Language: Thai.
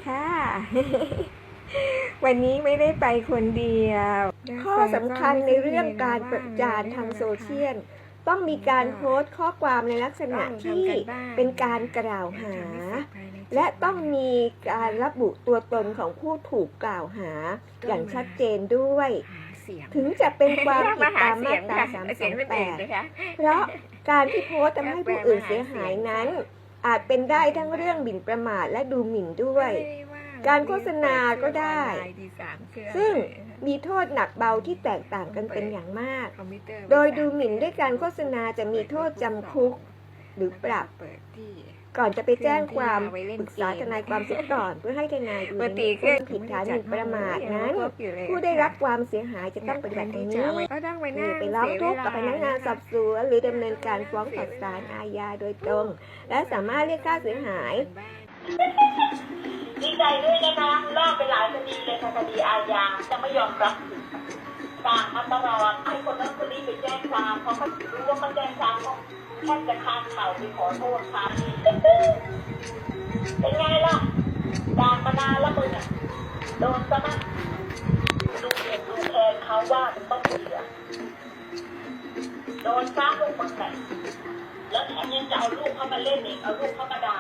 ค่ะ วันนี้ไม่ได้ไปคนเดียวข้อสำคัญในเรื่องการประจานทางโซเชียลต้องมีการโพสต์ข้อความในลักษณะที่เป็นการกล่าวหาและต้องมีการระบุตัวตนของผู้ถูกกล่าวหาอย่างชัดเจนด้วยถึงจะเป็นความผิดตามมาตรา328เพราะการที่โพสต์ทำให้ผู้อื่นเสียหายนั้นอาจเป็นได้ทั้งเรื่องหมิ่นประมาทและดูหมิ่นด้วยการโฆษณาก็ได้ซึ่งมีโทษหนักเบาที่แตกต่างกันเป็นอย่างมากโดยดูหมิ่นด้วยการโฆษณาจะมีโทษจำคุกหรือปรับก่อนจะไปแจ้งความปรึกษาทนายความเสียก่อนเพื่อให้ทนายดูในความผิดฐานหมิ่นประมาทนั้นผู้ได้รับความเสียหายจะต้องปฏิบัติอย่างนี้ไปร้องทุกข์กับพนักงานสอบสวนหรือดำเนินการฟ้องต่อศาลอาญาโดยตรงและสามารถเรียกค่าเสียหายดีใจด้วยนะคะรอดไปหลายคดีเลยค่ะคดีอาญาจะไม่ยอมรับต่างมาตลอดให้คนนั้นคนนี้ไปแจ้งความเพราะเขารู้ว่าเขาแจ้งความเขาแค่จะค้านข่าวไปขอโทษค่ะเป็นไงล่ะด่ามานานแล้วมึงอ่ะโดนซะมั้งดูเด็กดูแทนเขาว่ามันต้องเสียโดนซ้ำลงมาไหนแล้วแถมยังจะเอาลูกเขามาเล่นอีกเอาลูกเขามาด่า